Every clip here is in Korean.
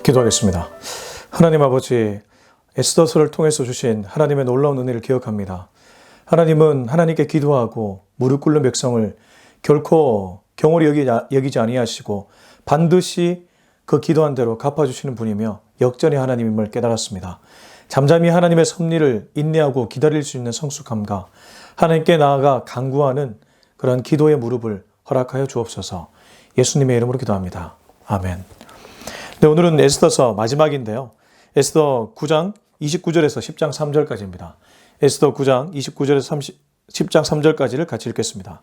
기도하겠습니다. 하나님 아버지, 에스더서를 통해서 주신 하나님의 놀라운 은혜를 기억합니다. 하나님은 하나님께 기도하고 무릎 꿇는 백성을 결코 경홀히 여기지 아니하시고 반드시 그 기도한 대로 갚아주시는 분이며 역전의 하나님임을 깨달았습니다. 잠잠히 하나님의 섭리를 인내하고 기다릴 수 있는 성숙함과 하나님께 나아가 간구하는 그런 기도의 무릎을 허락하여 주옵소서. 예수님의 이름으로 기도합니다. 아멘. 네, 오늘은 에스더서 마지막인데요. 에스더 9장 29절에서 10장 3절까지입니다. 에스더 9장 29절에서 10장 3절까지를 같이 읽겠습니다.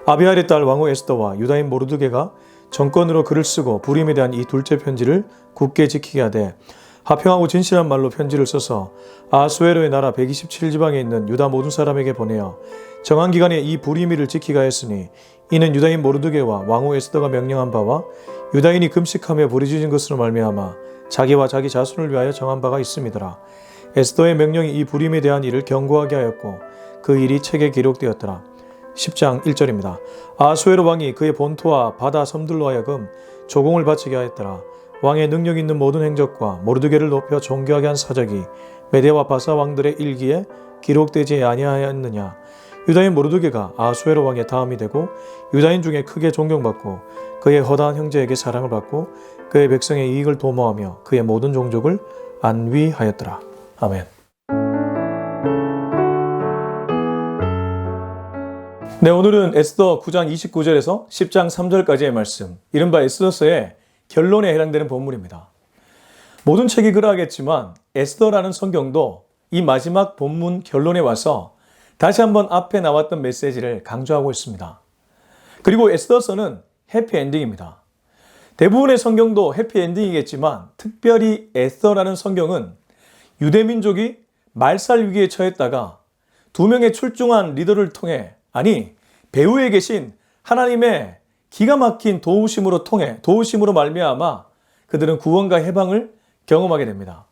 아비알의 딸 왕후 에스더와 유다인 모르드게가 정권으로 글을 쓰고 부림에 대한 이 둘째 편지를 굳게 지키게 하되 화평하고 진실한 말로 편지를 써서 아수에로의 나라 127지방에 있는 유다 모든 사람에게 보내어 정한 기간에 이 부림일을 지키게 하였으니 이는 유다인 모르드게와 왕후 에스더가 명령한 바와 유다인이 금식하며 부르짖은 것으로 말미암아 자기와 자기 자손을 위하여 정한 바가 있음이더라. 에스더의 명령이 이 부림에 대한 일을 경고하게 하였고 그 일이 책에 기록되었더라. 10장 1절입니다. 아수에로 왕이 그의 본토와 바다 섬들로 하여금 조공을 바치게 하였더라. 왕의 능력 있는 모든 행적과 모르드게를 높여 존귀하게 한 사적이 메대와 바사 왕들의 일기에 기록되지 아니하였느냐. 유다인 모르드게가 아수에로 왕의 다음이 되고 유다인 중에 크게 존경받고 그의 허다한 형제에게 사랑을 받고 그의 백성의 이익을 도모하며 그의 모든 종족을 안위하였더라. 아멘. 네, 오늘은 에스더 9장 29절에서 10장 3절까지의 말씀, 이른바 에스더서의 결론에 해당되는 본문입니다. 모든 책이 그러하겠지만 에스더라는 성경도 이 마지막 본문 결론에 와서 다시 한번 앞에 나왔던 메시지를 강조하고 있습니다. 그리고 에스더서는 해피엔딩입니다. 대부분의 성경도 해피엔딩이겠지만 특별히 에스더라는 성경은 유대민족이 말살 위기에 처했다가 두 명의 출중한 리더를 통해, 아니 배후에 계신 하나님의 기가 막힌 도우심으로 말미암아 그들은 구원과 해방을 경험하게 됩니다.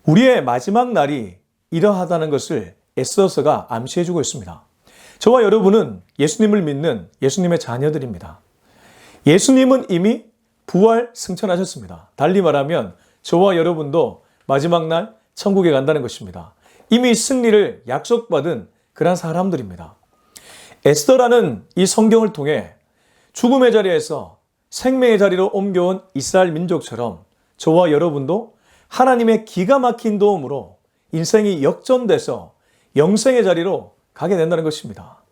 우리의 마지막 날이 이러하다는 것을 에스더서가 암시해주고 있습니다. 저와 여러분은 예수님을 믿는 예수님의 자녀들입니다. 예수님은 이미 부활 승천하셨습니다. 달리 말하면 저와 여러분도 마지막 날 천국에 간다는 것입니다. 이미 승리를 약속받은 그런 사람들입니다. 에스더라는 이 성경을 통해 죽음의 자리에서 생명의 자리로 옮겨온 이스라엘 민족처럼 저와 여러분도 하나님의 기가 막힌 도움으로 인생이 역전돼서 영생의 자리로 가게 된다는 것입니다.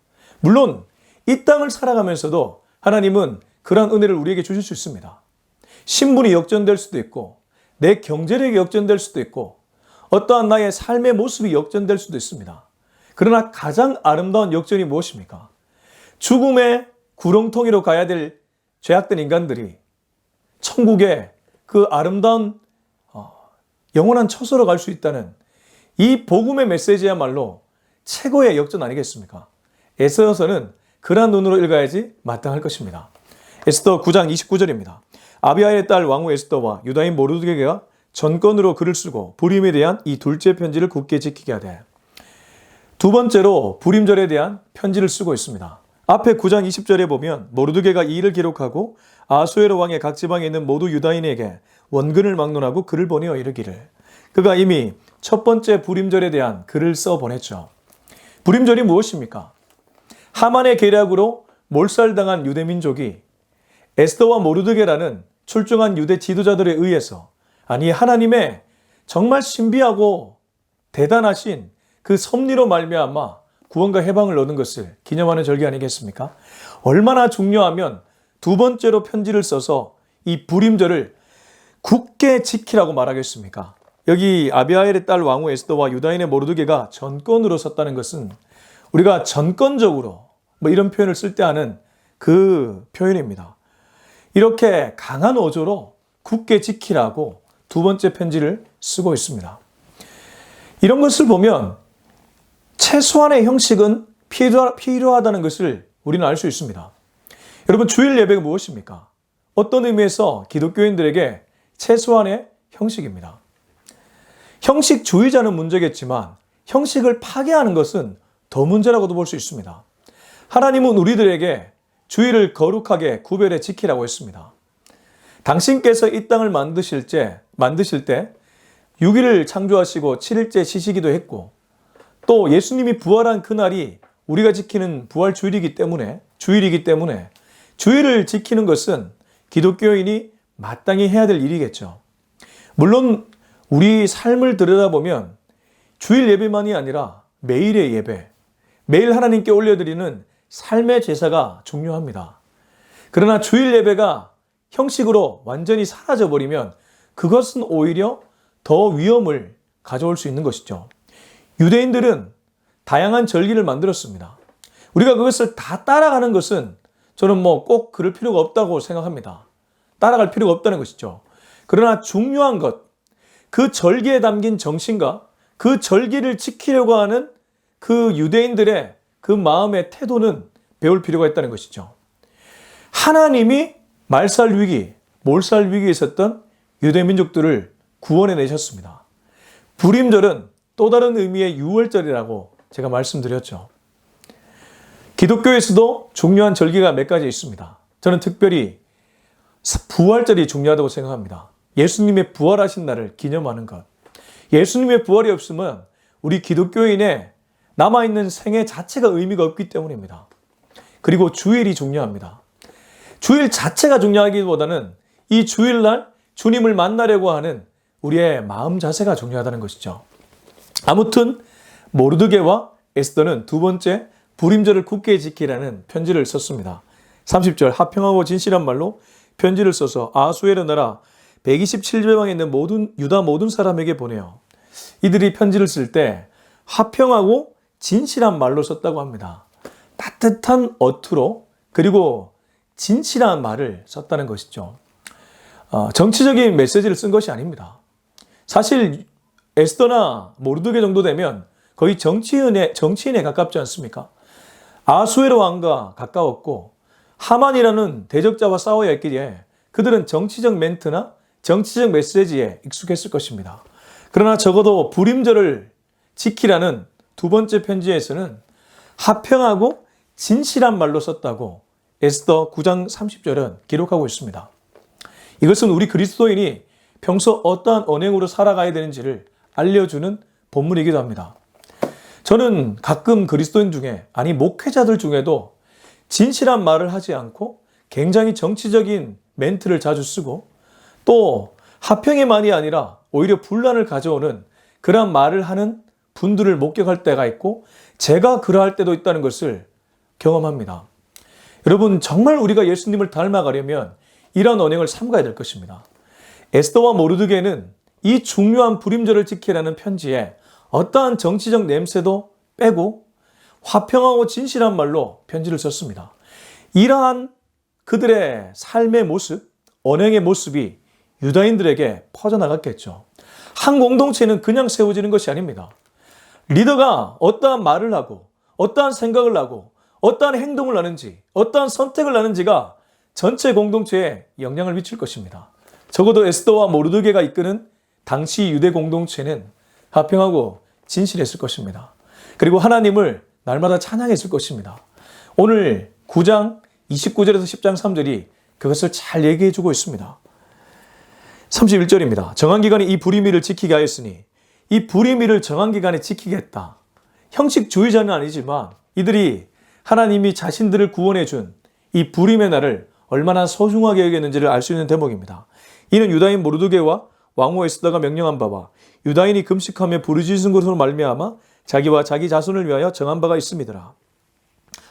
물론 이 땅을 살아가면서도 하나님은 그러한 은혜를 우리에게 주실 수 있습니다. 신분이 역전될 수도 있고 내 경제력이 역전될 수도 있고 어떠한 나의 삶의 모습이 역전될 수도 있습니다. 그러나 가장 아름다운 역전이 무엇입니까? 죽음의 구렁텅이로 가야 될 죄악된 인간들이 천국의 그 아름다운 영원한 처소로 갈 수 있다는 이 복음의 메시지야말로 최고의 역전 아니겠습니까? 에스더서는 그러한 눈으로 읽어야지 마땅할 것입니다. 에스더 9장 29절입니다. 아비아의 딸 왕후 에스더와 유다인 모르드게가 전권으로 글을 쓰고 부림에 대한 이 둘째 편지를 굳게 지키게 하되, 두 번째로 부림절에 대한 편지를 쓰고 있습니다. 앞에 9장 20절에 보면 모르드게가 이 일을 기록하고 아수에로 왕의 각 지방에 있는 모두 유다인에게 원근을 막론하고 글을 보내어 이르기를, 그가 이미 첫 번째 부림절에 대한 글을 써 보냈죠. 부림절이 무엇입니까? 하만의 계략으로 몰살당한 유대민족이 에스더와 모르드게라는 출중한 유대 지도자들에 의해서, 아니 하나님의 정말 신비하고 대단하신 그 섭리로 말미암아 구원과 해방을 얻은 것을 기념하는 절기 아니겠습니까? 얼마나 중요하면 두 번째로 편지를 써서 이 부림절을 굳게 지키라고 말하겠습니까? 여기 아비하일의 딸 왕후 에스더와 유다인의 모르드게가 전권으로 섰다는 것은 우리가 전권적으로 이런 표현을 쓸 때 하는 그 표현입니다. 이렇게 강한 어조로 굳게 지키라고 두 번째 편지를 쓰고 있습니다. 이런 것을 보면 최소한의 형식은 필요하다는 것을 우리는 알 수 있습니다. 여러분, 주일 예배가 무엇입니까? 어떤 의미에서 기독교인들에게 최소한의 형식입니다. 형식주의자는 문제겠지만 형식을 파괴하는 것은 더 문제라고도 볼 수 있습니다. 하나님은 우리들에게 주일을 거룩하게 구별해 지키라고 했습니다. 당신께서 이 땅을 만드실 때 6일을 창조하시고 7일째 쉬시기도 했고, 또 예수님이 부활한 그날이 우리가 지키는 부활 주일이기 때문에 주일을 지키는 것은 기독교인이 마땅히 해야 될 일이겠죠. 물론 우리 삶을 들여다보면 주일 예배만이 아니라 매일의 예배, 매일 하나님께 올려드리는 삶의 제사가 중요합니다. 그러나 주일 예배가 형식으로 완전히 사라져버리면 그것은 오히려 더 위험을 가져올 수 있는 것이죠. 유대인들은 다양한 절기를 만들었습니다. 우리가 그것을 다 따라가는 것은 저는 꼭 그럴 필요가 없다고 생각합니다. 따라갈 필요가 없다는 것이죠. 그러나 중요한 것, 그 절기에 담긴 정신과 그 절기를 지키려고 하는 그 유대인들의 그 마음의 태도는 배울 필요가 있다는 것이죠. 하나님이 말살 위기, 몰살 위기에 있었던 유대 민족들을 구원해 내셨습니다. 불임절은 또 다른 의미의 유월절이라고 제가 말씀드렸죠. 기독교에서도 중요한 절기가 몇 가지 있습니다. 저는 특별히 부활절이 중요하다고 생각합니다. 예수님의 부활하신 날을 기념하는 것. 예수님의 부활이 없으면 우리 기독교인의 남아있는 생애 자체가 의미가 없기 때문입니다. 그리고 주일이 중요합니다. 주일 자체가 중요하기보다는 이 주일날 주님을 만나려고 하는 우리의 마음 자세가 중요하다는 것이죠. 아무튼 모르드게와 에스더는 두 번째 불임절을 굳게 지키라는 편지를 썼습니다. 30절 하평하고 진실한 말로 편지를 써서 아수에르 나라 127지방에 있는 유다 모든 사람에게 보내요. 이들이 편지를 쓸 때 화평하고 진실한 말로 썼다고 합니다. 따뜻한 어투로 그리고 진실한 말을 썼다는 것이죠. 정치적인 메시지를 쓴 것이 아닙니다. 사실 에스더나 모르드게 정도 되면 거의 정치인에 가깝지 않습니까? 아수에르 왕과 가까웠고 하만이라는 대적자와 싸워야 했기에 그들은 정치적 멘트나 정치적 메시지에 익숙했을 것입니다. 그러나 적어도 불임절을 지키라는 두 번째 편지에서는 화평하고 진실한 말로 썼다고 에스더 9장 30절은 기록하고 있습니다. 이것은 우리 그리스도인이 평소 어떠한 언행으로 살아가야 되는지를 알려주는 본문이기도 합니다. 저는 가끔 그리스도인 중에, 목회자들 중에도 진실한 말을 하지 않고 굉장히 정치적인 멘트를 자주 쓰고 또 화평의만이 아니라 오히려 분란을 가져오는 그런 말을 하는 분들을 목격할 때가 있고 제가 그러할 때도 있다는 것을 경험합니다. 여러분, 정말 우리가 예수님을 닮아가려면 이런 언행을 삼가야 될 것입니다. 에스더와 모르드게는 이 중요한 불임절을 지키라는 편지에 어떠한 정치적 냄새도 빼고 화평하고 진실한 말로 편지를 썼습니다. 이러한 그들의 삶의 모습, 언행의 모습이 유다인들에게 퍼져나갔겠죠. 한 공동체는 그냥 세워지는 것이 아닙니다. 리더가 어떠한 말을 하고 어떠한 생각을 하고 어떠한 행동을 하는지 어떠한 선택을 하는지가 전체 공동체에 영향을 미칠 것입니다. 적어도 에스더와 모르드게가 이끄는 당시 유대 공동체는 화평하고 진실했을 것입니다. 그리고 하나님을 날마다 찬양했을 것입니다. 오늘 9장 29절에서 10장 3절이 그것을 잘 얘기해 주고 있습니다. 31절입니다. 정한 기간에 이 불임일을 지키게 하였으니 이 불임일을 정한 기간에 지키겠다. 형식주의자는 아니지만 이들이 하나님이 자신들을 구원해 준 이 불임의 날을 얼마나 소중하게 여겼는지를 알 수 있는 대목입니다. 이는 유다인 모르드게와 왕후 에스더가 명령한 바와 유다인이 금식하며 부르짖은 것으로 말미암아 자기와 자기 자손을 위하여 정한 바가 있음이더라.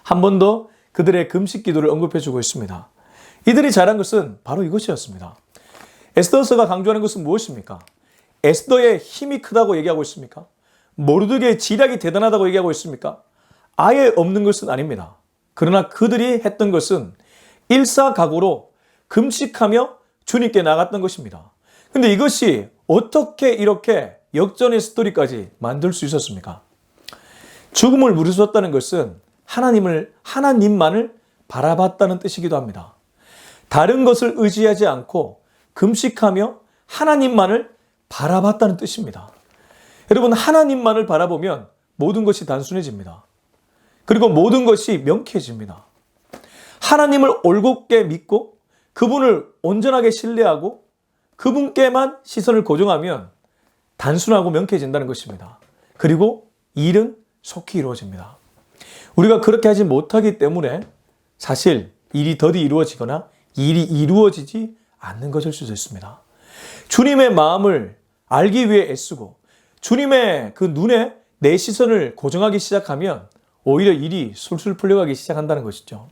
한 번 더 그들의 금식 기도를 언급해 주고 있습니다. 이들이 잘한 것은 바로 이것이었습니다. 에스더서가 강조하는 것은 무엇입니까? 에스더의 힘이 크다고 얘기하고 있습니까? 모르드게의 지략이 대단하다고 얘기하고 있습니까? 아예 없는 것은 아닙니다. 그러나 그들이 했던 것은 일사각오로 금식하며 주님께 나갔던 것입니다. 근데 이것이 어떻게 이렇게 역전의 스토리까지 만들 수 있었습니까? 죽음을 무릅쓰었다는 것은 하나님만을 바라봤다는 뜻이기도 합니다. 다른 것을 의지하지 않고 금식하며 하나님만을 바라봤다는 뜻입니다. 여러분, 하나님만을 바라보면 모든 것이 단순해집니다. 그리고 모든 것이 명쾌해집니다. 하나님을 올곧게 믿고 그분을 온전하게 신뢰하고 그분께만 시선을 고정하면 단순하고 명쾌해진다는 것입니다. 그리고 일은 속히 이루어집니다. 우리가 그렇게 하지 못하기 때문에 사실 일이 더디 이루어지거나 일이 이루어지지 않는 것일 수도 있습니다. 주님의 마음을 알기 위해 애쓰고 주님의 그 눈에 내 시선을 고정하기 시작하면 오히려 일이 술술 풀려가기 시작한다는 것이죠.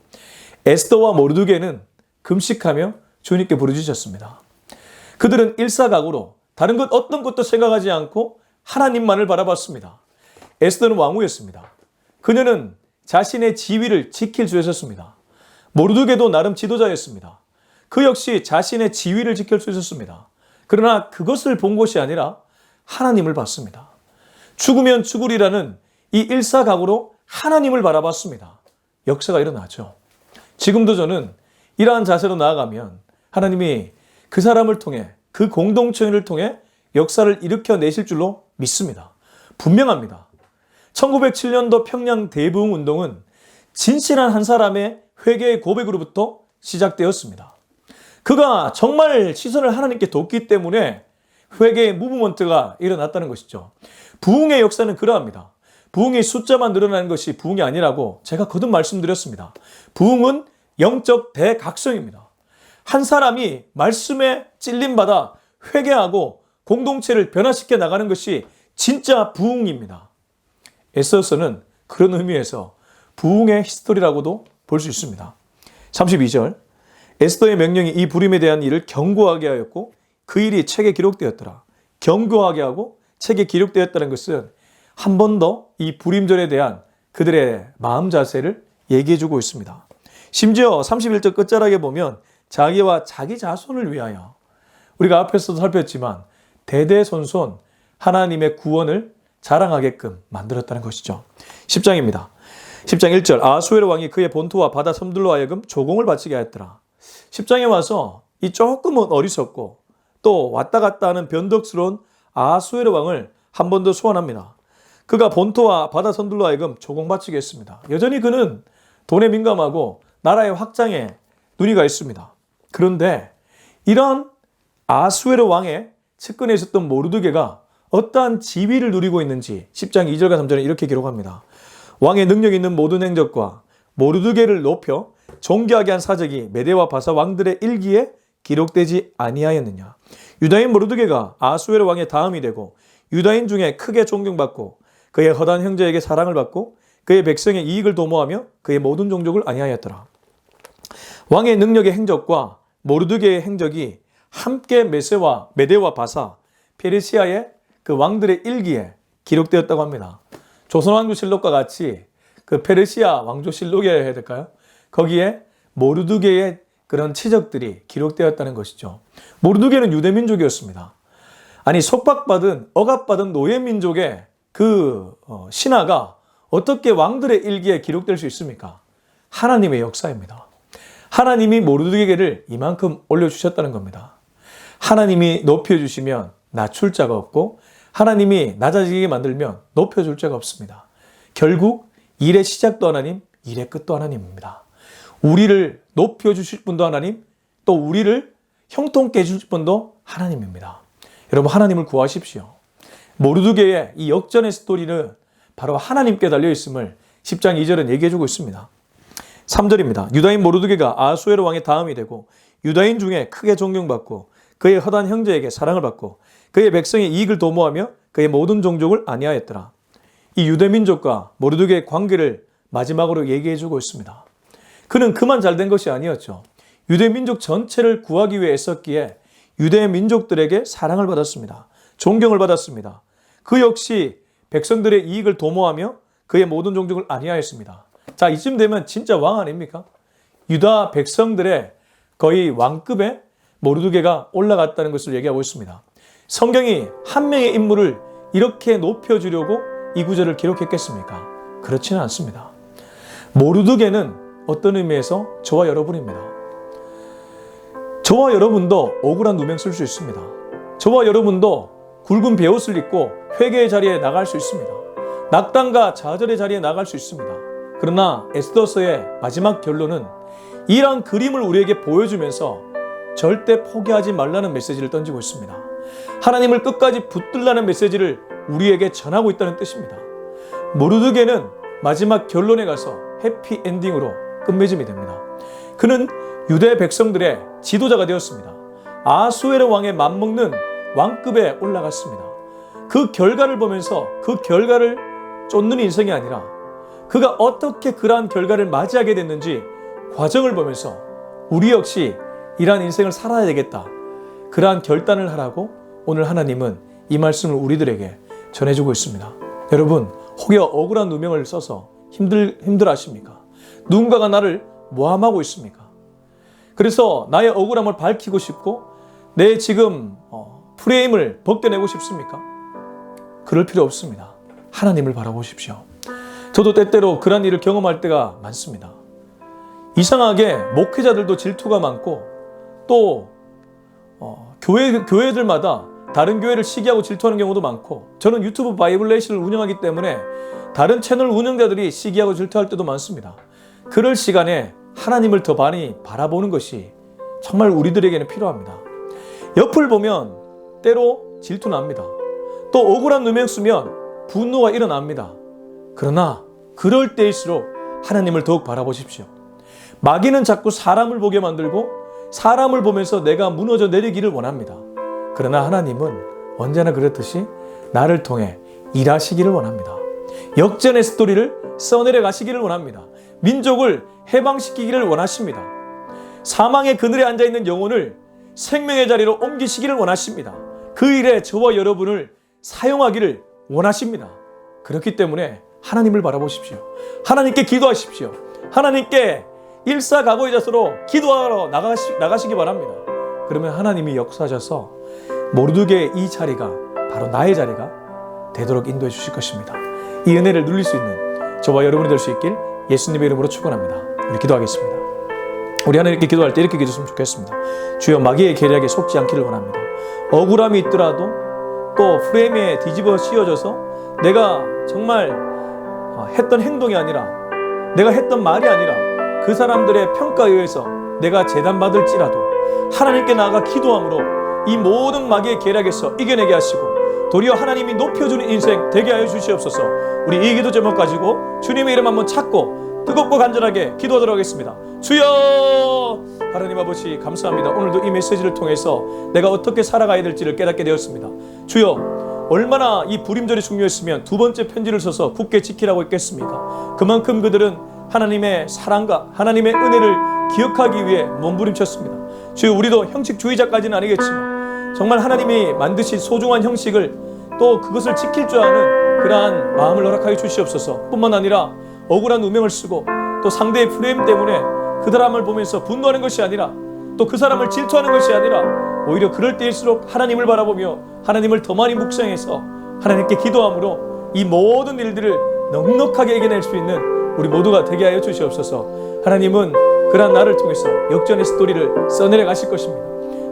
에스더와 모르드게는 금식하며 주님께 부르짖었습니다. 그들은 일사각오로 다른 것 어떤 것도 생각하지 않고 하나님만을 바라봤습니다. 에스더는 왕후였습니다. 그녀는 자신의 지위를 지킬 수 있었습니다. 모르드게도 나름 지도자였습니다. 그 역시 자신의 지위를 지킬 수 있었습니다. 그러나 그것을 본 것이 아니라 하나님을 봤습니다. 죽으면 죽으리라는 이 일사각오로 하나님을 바라봤습니다. 역사가 일어나죠. 지금도 저는 이러한 자세로 나아가면 하나님이 그 사람을 통해 그 공동체를 통해 역사를 일으켜내실 줄로 믿습니다. 분명합니다. 1907년도 평양 대부흥운동은 진실한 한 사람의 회개의 고백으로부터 시작되었습니다. 그가 정말 시선을 하나님께 뒀기 때문에 회개의 무브먼트가 일어났다는 것이죠. 부흥의 역사는 그러합니다. 부흥의 숫자만 늘어나는 것이 부흥이 아니라고 제가 거듭 말씀드렸습니다. 부흥은 영적 대각성입니다. 한 사람이 말씀에 찔림받아 회개하고 공동체를 변화시켜 나가는 것이 진짜 부흥입니다. 에스더서는 그런 의미에서 부흥의 히스토리라고도 볼 수 있습니다. 32절 에스더의 명령이 이 불임에 대한 일을 경고하게 하였고 그 일이 책에 기록되었더라. 경고하게 하고 책에 기록되었다는 것은 한 번 더 이 불임절에 대한 그들의 마음 자세를 얘기해주고 있습니다. 심지어 31절 끝자락에 보면 자기와 자기 자손을 위하여 우리가 앞에서도 살폈지만 대대손손 하나님의 구원을 자랑하게끔 만들었다는 것이죠. 10장입니다. 10장 1절 아수에르 왕이 그의 본토와 바다 섬들로 하여금 조공을 바치게 하였더라. 10장에 와서 이 조금은 어리석고 또 왔다 갔다 하는 변덕스러운 아수에르 왕을 한 번 더 소환합니다. 그가 본토와 바다 섬들로 하여금 조공 바치게 했습니다. 여전히 그는 돈에 민감하고 나라의 확장에 눈이 가 있습니다. 그런데 이런 아수에르 왕의 측근에 있었던 모르드게가 어떠한 지위를 누리고 있는지 10장 2절과 3절에 이렇게 기록합니다. 왕의 능력 있는 모든 행적과 모르드게를 높여 존귀하게 한 사적이 메대와 바사 왕들의 일기에 기록되지 아니하였느냐. 유다인 모르드게가 아수에르 왕의 다음이 되고 유다인 중에 크게 존경받고 그의 허다한 형제에게 사랑을 받고 그의 백성의 이익을 도모하며 그의 모든 종족을 안위하였더라. 왕의 능력의 행적과 모르드게의 행적이 함께 메대와 바사, 페르시아의 그 왕들의 일기에 기록되었다고 합니다. 조선왕조실록과 같이 그 페르시아 왕조실록이라 해야 될까요? 거기에 모르드게의 그런 치적들이 기록되었다는 것이죠. 모르드게는 유대민족이었습니다. 아니 속박받은 억압받은 노예민족의 그 신하가 어떻게 왕들의 일기에 기록될 수 있습니까? 하나님의 역사입니다. 하나님이 모르드게를 이만큼 올려주셨다는 겁니다. 하나님이 높여주시면 낮출 자가 없고 하나님이 낮아지게 만들면 높여줄 자가 없습니다. 결국 일의 시작도 하나님, 일의 끝도 하나님입니다. 우리를 높여주실 분도 하나님, 또 우리를 형통케 해주실 분도 하나님입니다. 여러분 하나님을 구하십시오. 모르드게의 이 역전의 스토리는 바로 하나님께 달려있음을 10장 2절은 얘기해주고 있습니다. 3절입니다. 유다인 모르드게가 아수에르 왕의 다음이 되고 유다인 중에 크게 존경받고 그의 허다한 형제에게 사랑을 받고 그의 백성의 이익을 도모하며 그의 모든 종족을 안위하였더라. 이 유대민족과 모르드게의 관계를 마지막으로 얘기해주고 있습니다. 그는 그만 잘된 것이 아니었죠. 유대민족 전체를 구하기 위해 애썼기에 유대민족들에게 사랑을 받았습니다. 존경을 받았습니다. 그 역시 백성들의 이익을 도모하며 그의 모든 종족을 안위하였습니다. 자, 이쯤 되면 진짜 왕 아닙니까? 유다 백성들의 거의 왕급에 모르드게가 올라갔다는 것을 얘기하고 있습니다. 성경이 한 명의 인물을 이렇게 높여주려고 이 구절을 기록했겠습니까? 그렇지는 않습니다. 모르드게는 어떤 의미에서 저와 여러분입니다. 저와 여러분도 억울한 누명 쓸 수 있습니다. 저와 여러분도 굵은 베옷을 입고 회개의 자리에 나갈 수 있습니다. 낙담과 좌절의 자리에 나갈 수 있습니다. 그러나 에스더서의 마지막 결론은 이러한 그림을 우리에게 보여주면서 절대 포기하지 말라는 메시지를 던지고 있습니다. 하나님을 끝까지 붙들라는 메시지를 우리에게 전하고 있다는 뜻입니다. 모르드게는 마지막 결론에 가서 해피엔딩으로 끝맺음이 됩니다. 그는 유대 백성들의 지도자가 되었습니다. 아수에르 왕의 맞먹는 왕급에 올라갔습니다. 그 결과를 보면서 그 결과를 쫓는 인생이 아니라 그가 어떻게 그러한 결과를 맞이하게 됐는지 과정을 보면서 우리 역시 이러한 인생을 살아야 되겠다. 그러한 결단을 하라고 오늘 하나님은 이 말씀을 우리들에게 전해주고 있습니다. 여러분, 혹여 억울한 누명을 써서 힘들어하십니까? 누군가가 나를 모함하고 있습니까? 그래서 나의 억울함을 밝히고 싶고 내 지금 프레임을 벗겨내고 싶습니까? 그럴 필요 없습니다. 하나님을 바라보십시오. 저도 때때로 그런 일을 경험할 때가 많습니다. 이상하게 목회자들도 질투가 많고 또 교회들마다 다른 교회를 시기하고 질투하는 경우도 많고 저는 유튜브 바이블 레이션을 운영하기 때문에 다른 채널 운영자들이 시기하고 질투할 때도 많습니다. 그럴 시간에 하나님을 더 많이 바라보는 것이 정말 우리들에게는 필요합니다. 옆을 보면 때로 질투납니다. 또 억울한 누명 쓰면 분노가 일어납니다. 그러나 그럴 때일수록 하나님을 더욱 바라보십시오. 마귀는 자꾸 사람을 보게 만들고 사람을 보면서 내가 무너져 내리기를 원합니다. 그러나 하나님은 언제나 그렇듯이 나를 통해 일하시기를 원합니다. 역전의 스토리를 써내려 가시기를 원합니다. 민족을 해방시키기를 원하십니다. 사망의 그늘에 앉아있는 영혼을 생명의 자리로 옮기시기를 원하십니다. 그 일에 저와 여러분을 사용하기를 원하십니다. 그렇기 때문에 하나님을 바라보십시오. 하나님께 기도하십시오. 하나님께 일사각오의 자세로 기도하러 나가시기 바랍니다. 그러면 하나님이 역사하셔서 모르드게의 이 자리가 바로 나의 자리가 되도록 인도해 주실 것입니다. 이 은혜를 누릴 수 있는 저와 여러분이 될 수 있길 예수님의 이름으로 축원합니다. 우리 기도하겠습니다. 우리 하나님께 기도할 때 이렇게 기도했으면 좋겠습니다. 주여, 마귀의 계략에 속지 않기를 원합니다. 억울함이 있더라도 또 프레임에 뒤집어 씌워져서 내가 정말 했던 행동이 아니라 내가 했던 말이 아니라 그 사람들의 평가에 의해서 내가 재단받을지라도 하나님께 나아가 기도함으로 이 모든 마귀의 계략에서 이겨내게 하시고 도리어 하나님이 높여주는 인생 되게 하여 주시옵소서. 우리 이 기도 제목 가지고 주님의 이름 한번 찾고 뜨겁고 간절하게 기도하도록 하겠습니다. 주여! 하나님 아버지 감사합니다. 오늘도 이 메시지를 통해서 내가 어떻게 살아가야 될지를 깨닫게 되었습니다. 주여, 얼마나 이 불임절이 중요했으면 두 번째 편지를 써서 굳게 지키라고 했겠습니까? 그만큼 그들은 하나님의 사랑과 하나님의 은혜를 기억하기 위해 몸부림쳤습니다. 주여, 우리도 형식주의자까지는 아니겠지만 정말 하나님이 만드신 소중한 형식을 또 그것을 지킬 줄 아는 그러한 마음을 허락하여 주시옵소서. 뿐만 아니라 억울한 누명을 쓰고 또 상대의 프레임 때문에 그 사람을 보면서 분노하는 것이 아니라 또 그 사람을 질투하는 것이 아니라 오히려 그럴 때일수록 하나님을 바라보며 하나님을 더 많이 묵상해서 하나님께 기도함으로 이 모든 일들을 넉넉하게 이겨낼 수 있는 우리 모두가 되게 하여 주시옵소서. 하나님은 그러한 나를 통해서 역전의 스토리를 써내려 가실 것입니다.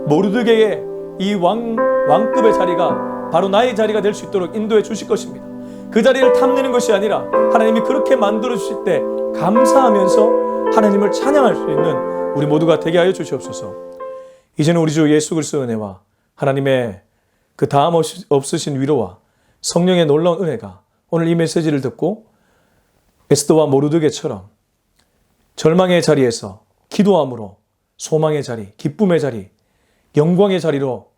모르드게의 이 왕급의 자리가 바로 나의 자리가 될 수 있도록 인도해 주실 것입니다. 그 자리를 탐내는 것이 아니라 하나님이 그렇게 만들어 주실 때 감사하면서 하나님을 찬양할 수 있는 우리 모두가 되게 하여 주시옵소서. 이제는 우리 주 예수 그리스도의 은혜와 하나님의 그 다음 없으신 위로와 성령의 놀라운 은혜가 오늘 이 메시지를 듣고 에스더와 모르드게처럼 절망의 자리에서 기도함으로 소망의 자리, 기쁨의 자리, 영광의 자리로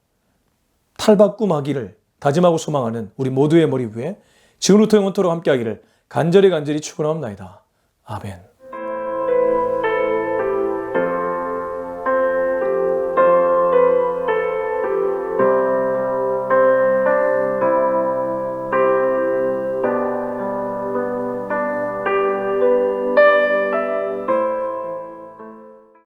탈바꿈하기를 다짐하고 소망하는 우리 모두의 머리 위에 지금부터 영원토록 함께하기를 간절히 축원하옵나이다. 아멘.